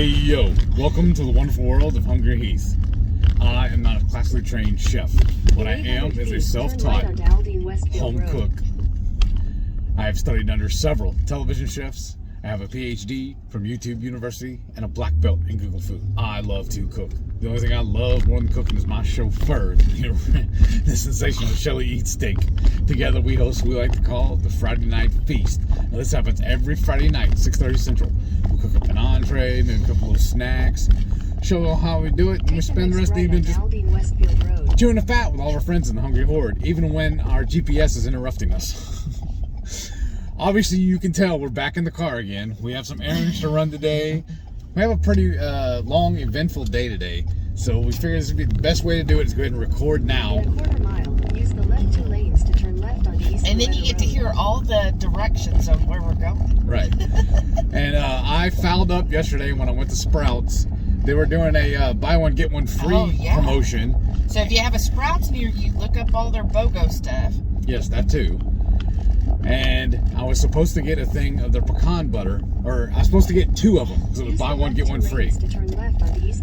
Hey yo, welcome to the wonderful world of Hungry Heath. I am not a classically trained chef. What I am is a self-taught home cook. I have studied under several television chefs. I have a PhD from YouTube University and a black belt in Google Food. I love to cook. The only thing I love more than cooking is my chauffeur, the sensational Shelly Eats Steak. Together we host what we like to call the Friday Night Feast. Now this happens every Friday night, 6:30 Central. We'll cook up an entree, maybe a couple little snacks, show how we do it, and we spend the rest of the evening just chewing the fat with all our friends in the Hungry Horde, even when our GPS is interrupting us. Obviously, you can tell we're back in the car again. We have some errands to run today. We have a pretty long, eventful day today. So we figured this would be the best way to do it is go ahead and record now. In a quarter mile, use the left 2 lanes to turn left on East. And then you get to hear all the directions on where we're going. Right. And I fouled up yesterday when I went to Sprouts. They were doing a buy one, get one free promotion. So if you have a Sprouts near you, look up all their BOGO stuff. Yes, that too. And I was supposed to get a thing of their pecan butter, or I was supposed to get 2 of them, because it was buy one, get one free.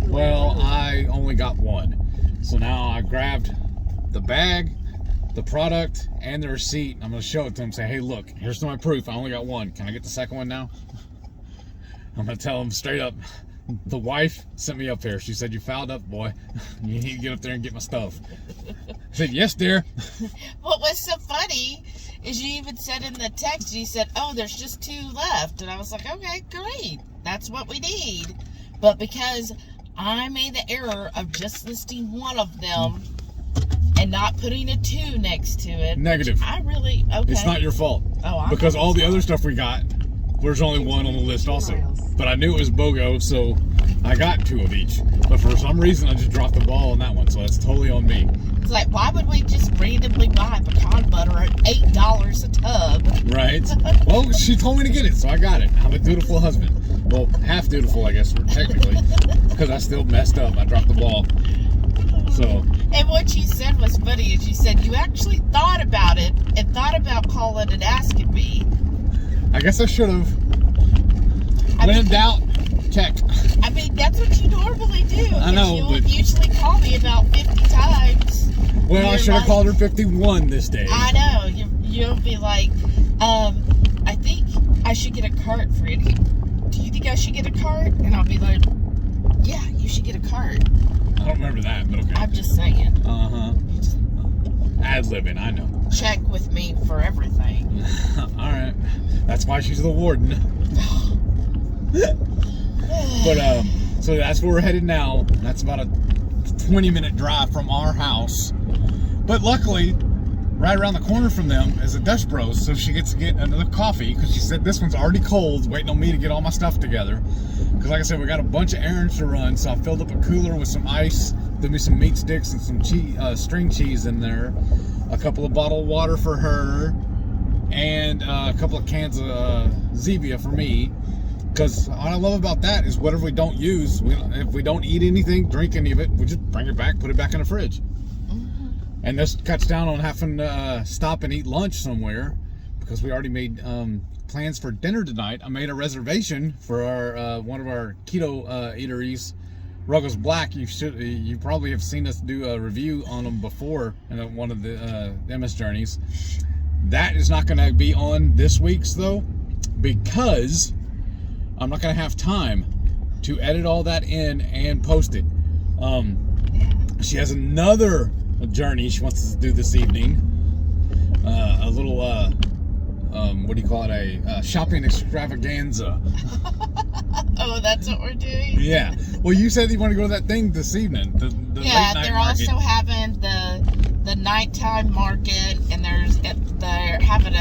Well, I only got 1. So now I grabbed the bag, the product, and the receipt. I'm going to show it to them and say, hey, look, here's my proof. I only got 1. Can I get the second one now? I'm going to tell them straight up. The wife sent me up here. She said, you fouled up, boy. You need to get up there and get my stuff. I said, yes, dear. What was so funny is you even said in the text, you said, oh, there's just 2 left. And I was like, okay, great. That's what we need. But because I made the error of just listing 1 of them and not putting a 2 next to it. Negative. I really, okay. It's not your fault. Oh, because all the other stuff we got, there's only 1 on the list also. But I knew it was BOGO, so I got 2 of each. But for some reason, I just dropped the ball on that one, so that's totally on me. It's like, why would we just randomly buy pecan butter at $8 a tub? Right. Well, she told me to get it, so I got it. I'm a dutiful husband. Well, half dutiful, I guess, technically. Because I still messed up. I dropped the ball. So. And what she said was funny, is she said, you actually thought about it and thought about calling and asking me. I guess I should have. When in doubt, check. I mean, that's what you normally do. I know, but you'll usually call me about 50 times. Well, I should have called her 51 this day. I know. You'll be like, I think I should get a cart for you. Do you think I should get a cart? And I'll be like, yeah, you should get a cart. I don't remember that, but okay. I'm just saying. Uh-huh. Ad-libbing, I know. Check with me for everything. All right. That's why she's the warden. But so that's where we're headed now. That's about a 20-minute drive from our house. But luckily, right around the corner from them is a Dutch Bros, so she gets to get another coffee because she said this one's already cold, waiting on me to get all my stuff together. Because like I said, we got a bunch of errands to run, so I filled up a cooler with some ice, there'll be some meat sticks and some cheese, string cheese in there, a couple of bottled water for her, and a couple of cans of Zevia for me. Because what I love about that is whatever we don't use, if we don't eat anything, drink any of it, we just bring it back, put it back in the fridge. Mm-hmm. And this cuts down on having to stop and eat lunch somewhere, because we already made plans for dinner tonight. I made a reservation for our one of our keto eateries, Ruggles Black. You probably have seen us do a review on them before in one of the MS Journeys. That is not going to be on this week's though, because I'm not going to have time to edit all that in and post it. She has another journey she wants us to do this evening. A little, what do you call it? A shopping extravaganza. Oh, that's what we're doing? Yeah. Well, you said you want to go to that thing this evening. The yeah, late night they're market. also having the nighttime market, and they're having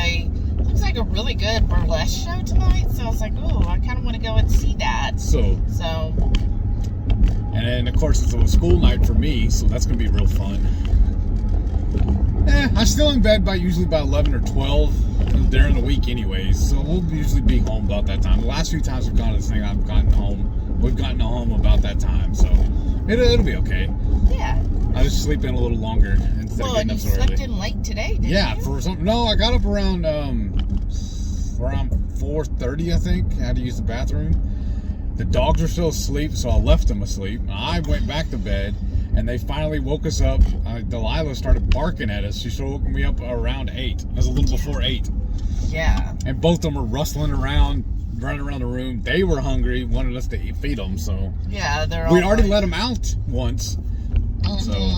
looks like a really good burlesque show tonight. So I was like, oh, I kind of want to go and see that. So. And then, of course, it's a school night for me, so that's going to be real fun. I'm still in bed usually by 11 or 12 during the week anyways, so we'll usually be home about that time. The last few times we've gone to this thing, we've gotten home about that time, so it'll be okay. Yeah. I just sleep in a little longer instead of getting up so early. Well, you slept in late today, didn't you? For something. No, I got up around 4:30, I think. I had to use the bathroom. The dogs were still asleep, so I left them asleep. I went back to bed, and they finally woke us up. Delilah started barking at us. She started woke me up around 8. It was a little before 8. Yeah. And both of them were rustling around, running around the room. They were hungry, wanted us to feed them, so... Yeah, they're all... We'd already let them out once, so...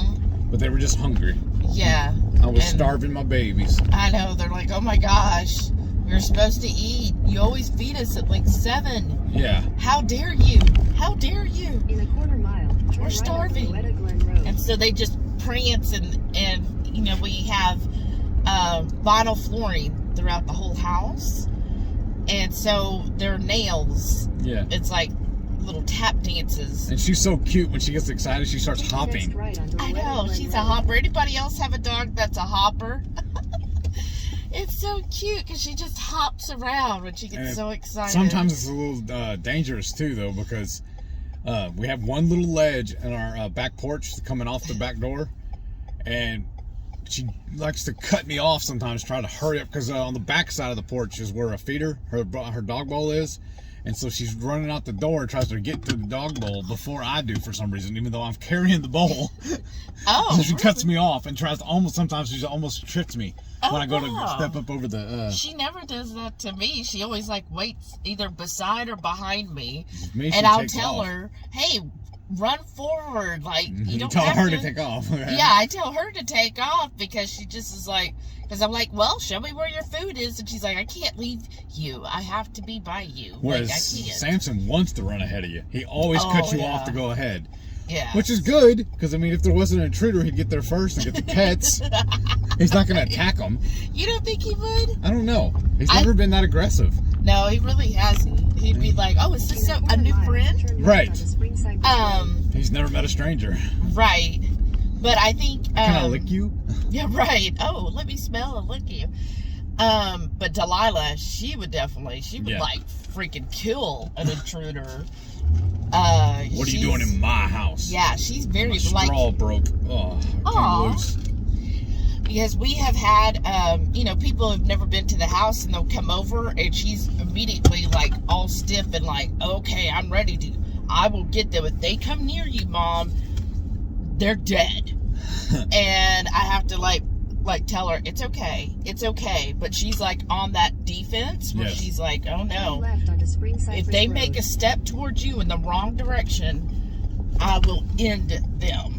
But they were just hungry. Yeah. I was starving my babies. I know, they're like, oh my gosh, you're supposed to eat. You always feed us at like 7. Yeah. How dare you? How dare you? In a quarter mile, turn We're starving. right onto Glen Road. And so they just prance and you know, we have vinyl flooring throughout the whole house. And so their nails, Yeah. it's like little tap dances. And she's so cute. When she gets excited, she starts Take the hopping. next right onto I Loretta know, Glen she's a Road. hopper. Anybody else have a dog that's a hopper? It's so cute because she just hops around when she gets And so excited. Sometimes it's a little dangerous too, though, because we have one little ledge in our back porch coming off the back door, and she likes to cut me off sometimes, trying to hurry up, because on the back side of the porch is where a feeder, her dog bowl is. And so she's running out the door and tries to get to the dog bowl before I do for some reason, even though I'm carrying the bowl. Oh, So she really? cuts me off and tries to sometimes she almost trips me when I go wow. to step up over the... She never does that to me. She always like waits either beside or behind me. me, she And I'll takes tell off. her, hey, run forward. Like, you don't tell have her to take off. Okay? Yeah, I tell her to take off because she just is like, because I'm like, well, show me where your food is. And she's like, I can't leave you. I have to be by you. Whereas like, I can't. Samson wants to run ahead of you. He always cuts you off to go ahead. Yeah. Which is good, because, I mean, if there wasn't an intruder, he'd get there first and get the pets. He's not going to attack them. You don't think he would? I don't know. He's never been that aggressive. No, he really hasn't. He'd be like, oh, is this In a quarter new mile, friend? turn Right. onto Springside Road. He's never met a stranger. Right. But I think... Can I lick you? Yeah, right. Oh, let me smell and lick you. But Delilah, she would like freaking kill an intruder. What are you doing in my house? Yeah, she's very My straw broke. Oh, Aw. came loose. Because we have had, people have never been to the house and they'll come over and she's immediately like all stiff and like, okay, I'm ready to, I will get them. If they come near you, Mom, they're dead. And I have to like tell her, it's okay. But she's like on that defense where she's like, oh no. Turn left onto Springside If they Road. make a step towards you in the wrong direction, I will end them.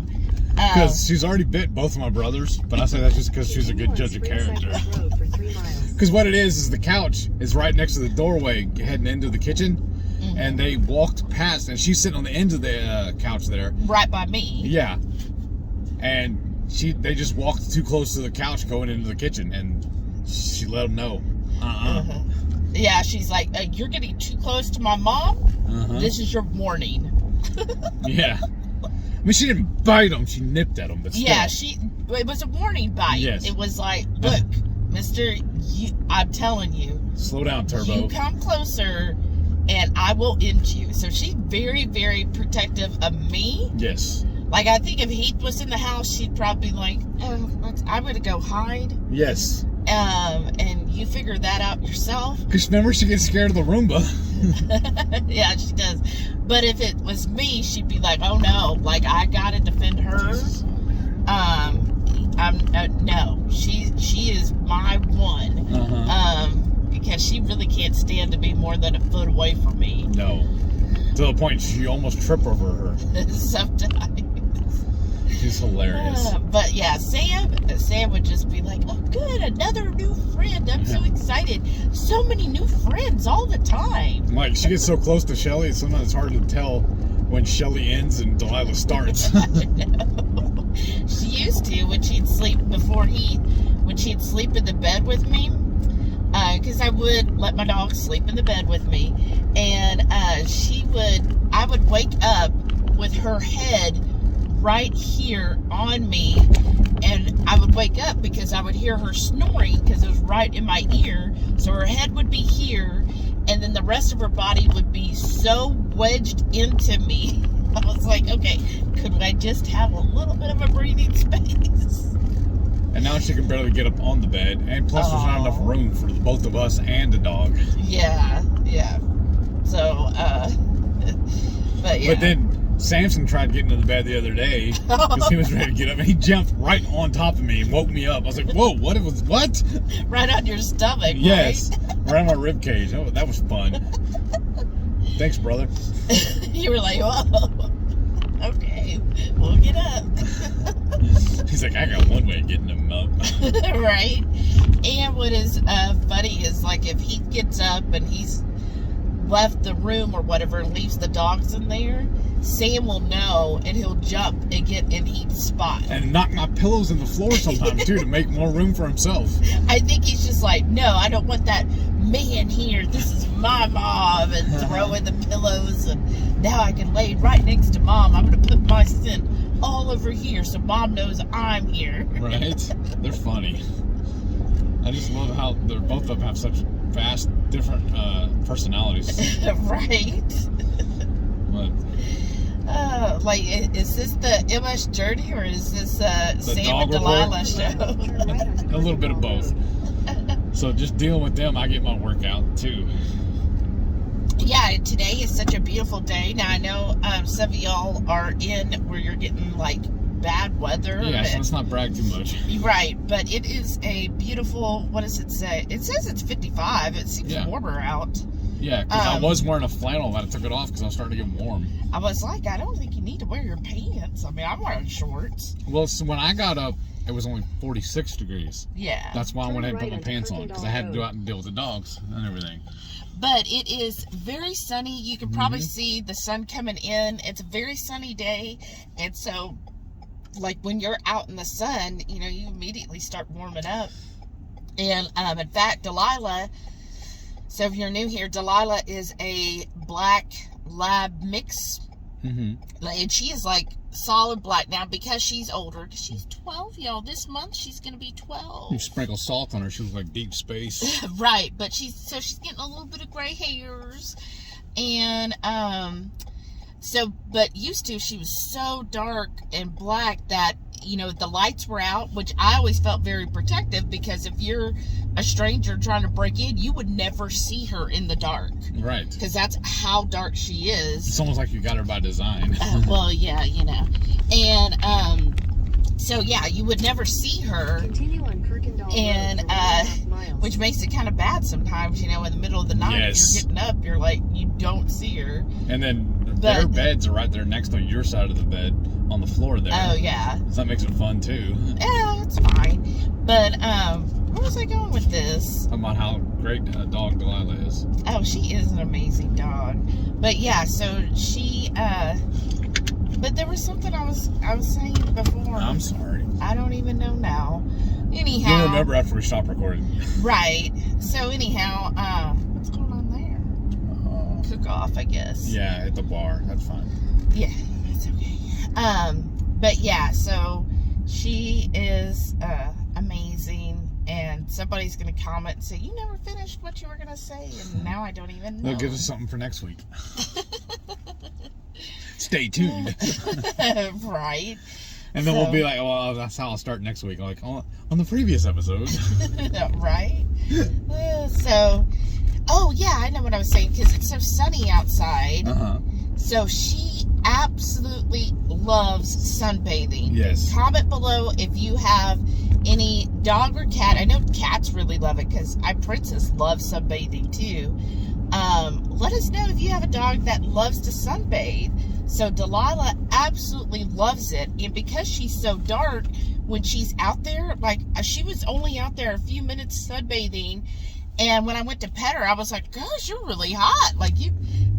Because she's already bit both of my brothers, but I say that's just because she's a good Continue judge of on character. Springside Road for 3 miles. Because what it is the couch is right next to the doorway heading into the kitchen, and they walked past, and she's sitting on the end of the couch there. Right by me. Yeah. And they just walked too close to the couch going into the kitchen, and she let them know. Yeah, she's like, you're getting too close to my mom. This is your warning. Yeah. I mean, she didn't bite them; she nipped at them. But still. Yeah, it was a warning bite. Yes. It was like, look, Mister, I'm telling you, Slow down, Turbo. you come closer, and I will end you. So she's very, very protective of me. Yes. Like, I think if Heath was in the house, she'd probably be like, oh, I'm going to go hide. Yes. And you figure that out yourself. Because remember, she gets scared of the Roomba. Yeah, she does. But if it was me, she'd be like, oh no, like, I got to defend her. No, she is my one. Because she really can't stand to be more than a foot away from me. No. To the point she almost tripped over her. Sometimes. She's hilarious. But yeah, Sam would just be like, oh good, another new friend. I'm so excited. So many new friends all the time. Like, she gets so close to Shelly, sometimes it's hard to tell when Shelly ends and Delilah starts. She used to when she'd sleep when she'd sleep in the bed with me. Because I would let my dog sleep in the bed with me. And I would wake up with her head right here on me, and I would wake up because I would hear her snoring because it was right in my ear. So her head would be here, and then the rest of her body would be so wedged into me. I was like, okay, could I just have a little bit of a breathing space? And now she can barely get up on the bed, and plus there's not enough room for both of us and the dog. Yeah. So, But yeah. But then Samson tried getting into the bed the other day because he was ready to get up, and he jumped right on top of me and woke me up. I was like, "Whoa, what? What?" Right on your stomach. Yes, Right, right on my rib cage. Oh, that was fun. Thanks, brother. You were like, "Whoa, okay, we'll get up." He's like, "I got one way of getting him up." Right. And what is funny is, like, if he gets up and he's left the room or whatever and leaves the dogs in there, Sam will know and he'll jump and get in each spot. And knock my pillows in the floor sometimes too to make more room for himself. I think he's just like, no, I don't want that man here. This is my mom, and throw in the pillows, and now I can lay right next to mom. I'm going to put my scent all over here so mom knows I'm here. Right? They're funny. I just love how they're both of them have such vast, different personalities. Right? But Like, is this the MS Journey, or is this Sam and Delilah show? A little bit of both. So just dealing with them, I get my workout too. Yeah, today is such a beautiful day. Now, I know some of y'all are in where you're getting, like, bad weather. Yeah, so let's not brag too much. Right, but it is a beautiful, what does it say? It says it's 55. It seems warmer out. Yeah, because I was wearing a flannel, but I took it off because I was starting to get warm. I was like, I don't think you need to wear your pants. I mean, I'm wearing shorts. Well, so when I got up, it was only 46 degrees. Yeah. That's why I went ahead and put my pants on, because I had to go out and deal with the dogs and everything. But it is very sunny. You can probably see the sun coming in. It's a very sunny day. And so, like, when you're out in the sun, you know, you immediately start warming up. And in fact, Delilah, so if you're new here, Delilah is a black lab mix. And she is like solid black now because she's older. She's 12, y'all. This month she's going to be 12. You sprinkle salt on her, she looks like deep space. Right, but she's getting a little bit of gray hairs. And but used to, she was so dark and black that, you know, the lights were out, which I always felt very protective, because if you're a stranger trying to break in, you would never see her in the dark. Right. Because that's how dark she is. It's almost like you got her by design. Well, yeah, you know. And, so yeah, you would never see her. Continue on Kirkendall And, Road for 1.5 miles. which makes it kind of bad sometimes, you know, in the middle of the night. Yes. If you're getting up, you're like, you don't see her. And then their beds are right there next to your side of the bed on the floor there. Oh, yeah. So that makes it fun too. Yeah, it's fine. But, where was I going with this? Talking about how great a dog Delilah is. Oh, she is an amazing dog. But yeah, so she, but there was something I was saying before. I'm sorry. I don't even know now. Anyhow. You'll remember after we stop recording. Right. So anyhow, what's going on there? Cook off, I guess. Yeah, at the bar. That's fine. Yeah, that's okay. But yeah, so she is amazing, and somebody's gonna comment and say, you never finished what you were gonna say, and now I don't even know. They'll give us something for next week. Stay tuned. Right. And then we'll be like, well, that's how I'll start next week. Like, on the previous episode. Right. So, oh yeah, I know what I was saying, because it's so sunny outside. So she absolutely loves sunbathing. Yes. Comment below if you have any dog or cat. I know cats really love it, because Princess loves sunbathing too. Let us know if you have a dog that loves to sunbathe. So Delilah absolutely loves it, and because she's so dark, when she's out there, like, she was only out there a few minutes sunbathing, and when I went to pet her, I was like, gosh, you're really hot. Like,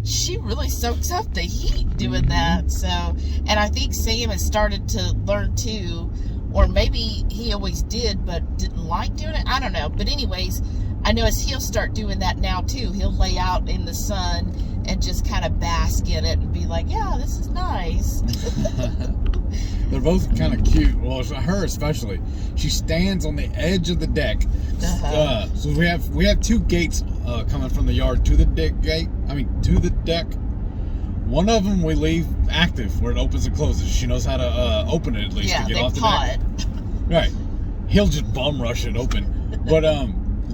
she really soaks up the heat doing that. So, and I think Sam has started to learn too, or maybe he always did but didn't like doing it. I don't know. But anyways, I know he'll start doing that now too. He'll lay out in the sun and just kind of bask in it and be like, yeah, this is nice. They're both kind of cute. Well, her especially. She stands on the edge of the deck. So we have two gates coming from the yard to the to the deck. One of them we leave active where it opens and closes. She knows how to open it at least to get off the deck. Right. He'll just bum rush it open. But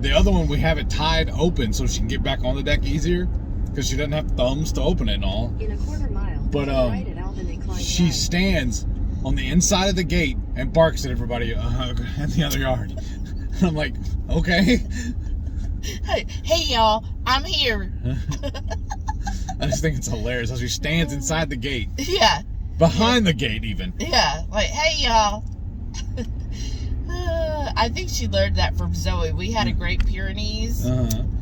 the other one we have it tied open so she can get back on the deck easier. because she doesn't have thumbs to open it and all. In a quarter mile, But right at Albany Klein she Drive. stands on the inside of the gate and barks at everybody in the other yard. And I'm like, okay. Hey y'all, I'm here. I just think it's hilarious how she stands inside the gate, Yeah. behind the gate even. Yeah, like, hey y'all. I think she learned that from Zoe. We had a Great Pyrenees.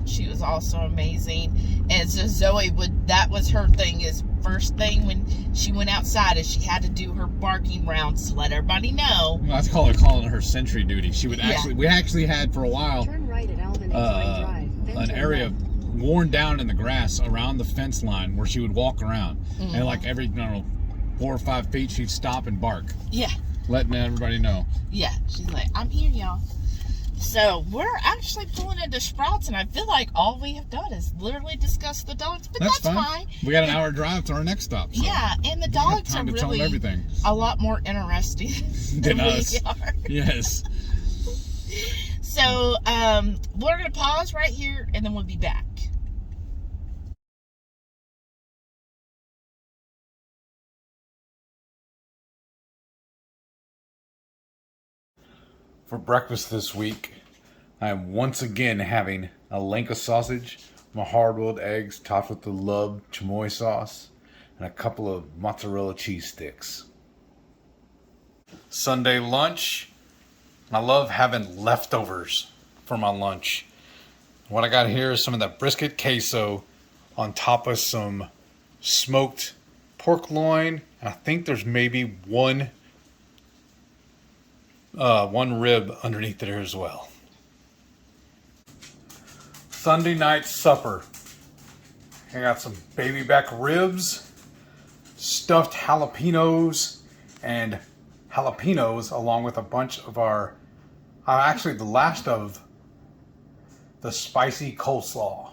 She was also amazing. And so Zoe that was her thing, is first thing when she went outside is she had to do her barking rounds to let everybody know. Well, that's calling her sentry duty. She would Yeah. we actually had for a while Turn right at Albany Klein Drive. Then an turn area left. worn down in the grass around the fence line where she would walk around. And like every, 4 or 5 feet, she'd stop and bark, Yeah. letting everybody know. Yeah. She's like, I'm here, y'all. So we're actually pulling into Sprouts, and I feel like all we have done is literally discuss the dogs, but that's fine. We got an hour drive to our next stop. So Yeah, and the we have dogs are time to tell them really everything. a lot more interesting Than we us. are. Yes. So we're going to pause right here, and then we'll be back. For breakfast this week, I am once again having a Lenka sausage, my hard-boiled eggs topped with the love chamoy sauce, and a couple of mozzarella cheese sticks. Sunday lunch. I love having leftovers for my lunch. What I got here is some of that brisket queso on top of some smoked pork loin, and I think there's maybe one rib underneath there as well. Sunday night supper. I got some baby back ribs, stuffed jalapeños, and jalapeños along with a bunch of actually the last of the spicy coleslaw.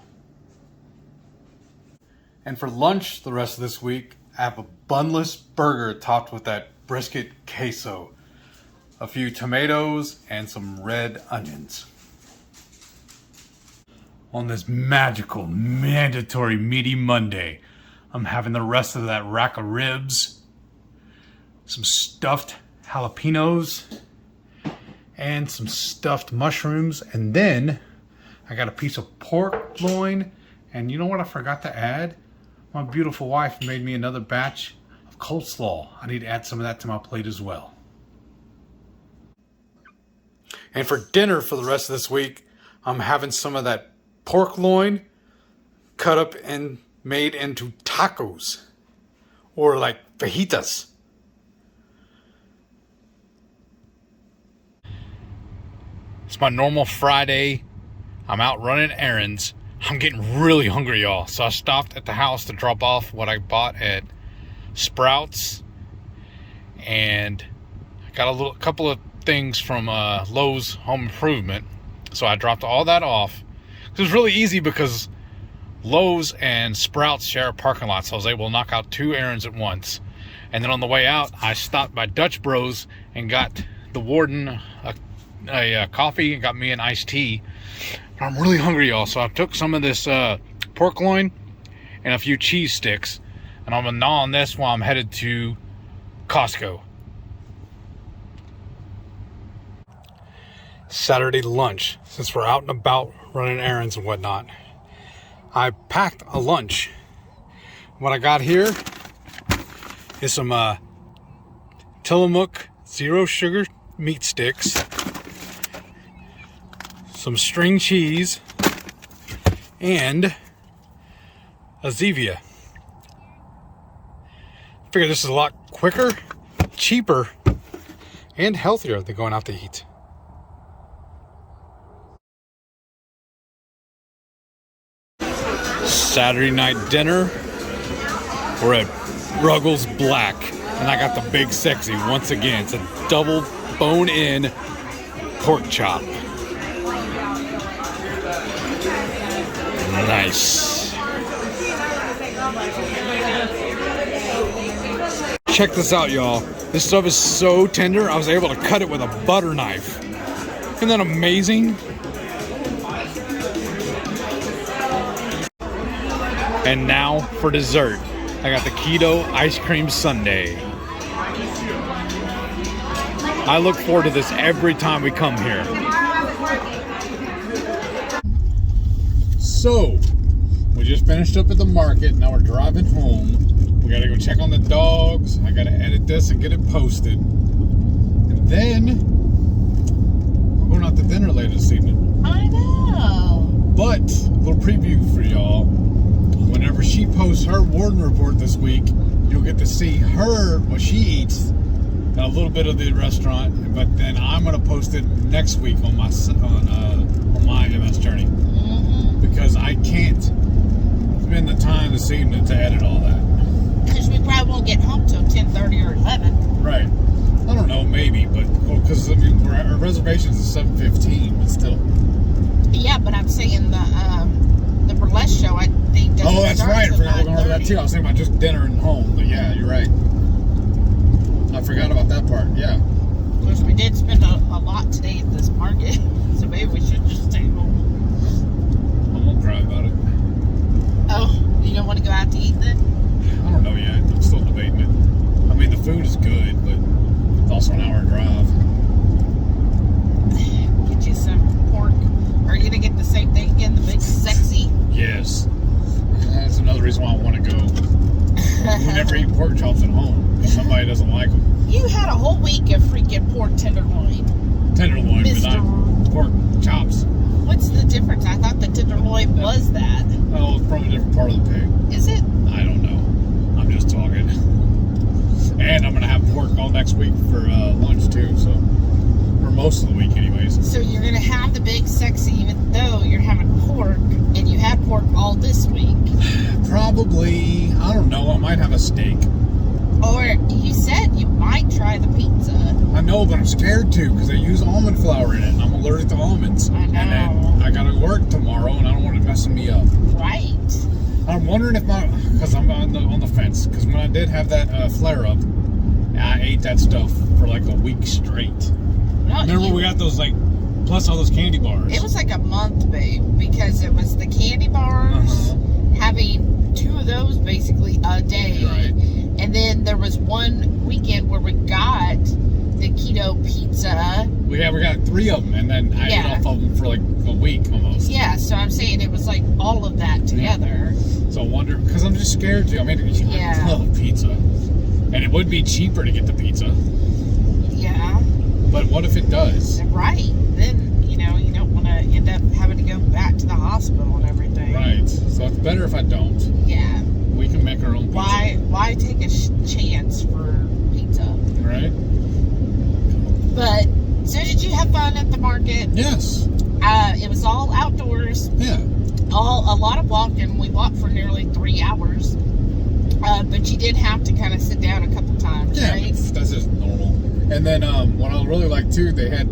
And for lunch the rest of this week, I have a bunless burger topped with that brisket queso, a few tomatoes, and some red onions. On this magical, mandatory meaty Monday, I'm having the rest of that rack of ribs, some stuffed jalapeños, and some stuffed mushrooms, and then I got a piece of pork loin, and you know what I forgot to add? My beautiful wife made me another batch of coleslaw. I need to add some of that to my plate as well. And for dinner for the rest of this week, I'm having some of that pork loin cut up and made into tacos, or like fajitas. It's my normal Friday. I'm out running errands. I'm getting really hungry, y'all. So I stopped at the house to drop off what I bought at Sprouts, and I got a couple of things from Lowe's Home Improvement. So I dropped all that off. It was really easy because Lowe's and Sprouts share a parking lot, so I was able to knock out 2 errands at once. And then on the way out, I stopped by Dutch Bros and got the warden a coffee and got me an iced tea. But I'm really hungry, y'all, so I took some of this pork loin and a few cheese sticks, and I'm gonna gnaw on this while I'm headed to Costco. Saturday lunch, since we're out and about running errands and whatnot, I packed a lunch. What I got here is some Tillamook zero sugar meat sticks, some string cheese, and a Zevia. Figure this is a lot quicker, cheaper, and healthier than going out to eat. Saturday night dinner, we're at Ruggles Black, and I got the big sexy once again. It's a double bone-in pork chop. Nice. Check this out, y'all. This stuff is so tender, I was able to cut it with a butter knife. Isn't that amazing? And now for dessert, I got the keto ice cream sundae. I look forward to this every time we come here. So, we just finished up at the market. Now we're driving home. We gotta go check on the dogs. I gotta edit this and get it posted. And then, we're going out to dinner later this evening. I know. But, a little preview for y'all. Whenever she posts her warden report this week, you'll get to see her, what she eats, and a little bit of the restaurant. But then I'm gonna post it next week on my MS journey, because I can't spend the time this evening to edit all that. Because we probably won't get home till 10:30 or 11. Right. I don't know, maybe, but because I mean, our reservations is 7:15, but still. Yeah, but I'm saying the burlesque show, I think. Oh, that's right. I forgot we're going over that too. I was thinking about just dinner and home, but yeah, you're right. I forgot about that part. Yeah. Of course, we did spend a lot today at this market, so maybe we should just stay home. I won't cry about it. Oh, you don't want to go out to eat then? I don't know yet. I'm still debating it. I mean, the food is good, but it's also an hour drive. Get you some pork. Are you gonna get the same thing again? The big sexy? Yes. That's another reason why I want to go. We never eat pork chops at home if somebody doesn't like them. You had a whole week of freaking pork tenderloin. Tenderloin, but not pork chops. What's the difference? I thought the tenderloin was that. Oh, it's from a different part of the pig. Is it? I don't know. I'm just talking. And I'm going to have pork all next week for lunch too, so for most of the week anyways. So you're going to have the big sexy even though you're having pork and you had pork all this week? Probably. I don't know. I might have a steak. Or you said you might try the pizza. I know, but I'm scared to because they use almond flour in it, and I'm allergic to almonds. I know. And then I got to work tomorrow, and I don't want it messing me up. Right. I'm wondering if because I'm on the fence. Because when I did have that flare up, I ate that stuff for like a week straight. No, Remember we got those plus all those candy bars. It was like a month, babe, because it was the candy bars, having 2 of those basically a day. Right. And then there was one weekend where we got the keto pizza. We got 3 of them, and then I ate off of them for like a week almost. Yeah, so I'm saying it was like all of that together. So I wonder, because I'm just scared to. I mean, I love pizza. And it would be cheaper to get the pizza. Yeah. But what if it does? Right. Then, you don't want to end up having to go back to the hospital and everything. Right. So it's better if I don't. Yeah. We can make our own pizza. Why take a chance for pizza? Right. But, so did you have fun at the market? Yes. It was all outdoors. Yeah. A lot of walking. We walked for nearly 3 hours. But you did have to kind of sit down a couple times, right? That's just normal. And then what I really liked too, they had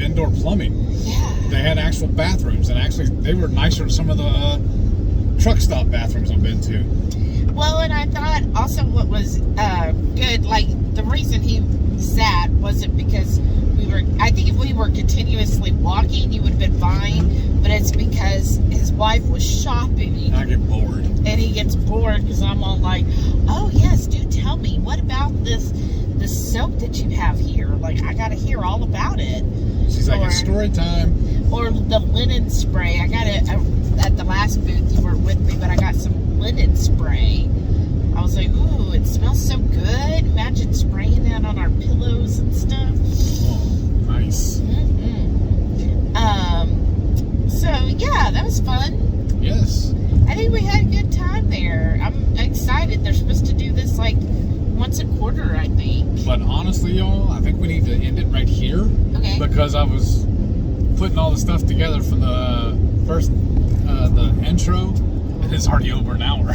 indoor plumbing. Yeah. They had actual bathrooms, and actually they were nicer than some of the truck stop bathrooms I've been to. Well, and I thought also what was good, like the reason he sat wasn't because I think if we were continuously walking, you would have been fine, but it's because his wife was shopping. I get bored. And he gets bored because I'm all like, oh yes, do tell me, what about this soap that you have here? Like, I got to hear all about it. She's like, it's story time. Or the linen spray. I got it at the last booth. You weren't with me, but I got some linen spray. I was like, ooh, it smells so good. Imagine spraying that on our pillows and stuff. Oh, nice. So, yeah, that was fun. Yes. I think we had a good time there. I'm excited. They're supposed to do this like once a quarter, I think. But honestly, y'all, I think we need to end it right here. Okay. Because I was putting all the stuff together from the first, the intro, and it's already over an hour.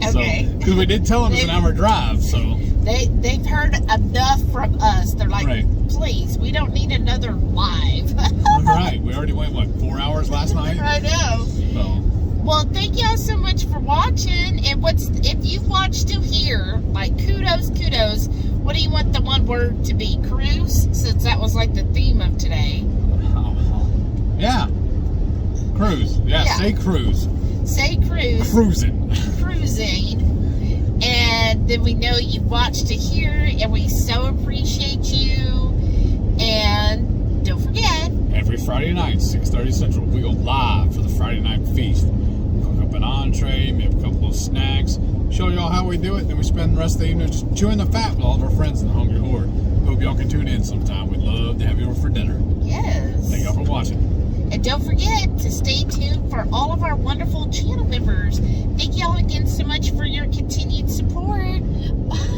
Okay. Because we did tell them it's an hour drive, so. They've heard enough from us. They're like, please, we don't need another live. Right. We already went, 4 hours last night? I know. So. Well, thank y'all so much for watching. And if you've watched to here, like, kudos. What do you want the one word to be? Cruise? Since that was like the theme of today. Yeah. Cruise. Yeah, say cruise. Say cruise. Cruising. Cruising. And then we know you've watched it here, and we so appreciate you. And don't forget, Every Friday night, 6:30 Central, we go live for the Friday night feast. Cook up an entree, maybe a couple of snacks, show y'all how we do it, then we spend the rest of the evening just chewing the fat with all of our friends in the Hungry Horde. Hope y'all can tune in sometime. We'd love to have you over for dinner. yes. Thank y'all for watching. And don't forget to stay tuned for all of our wonderful channel members. Thank y'all again so much for your continued support. Bye.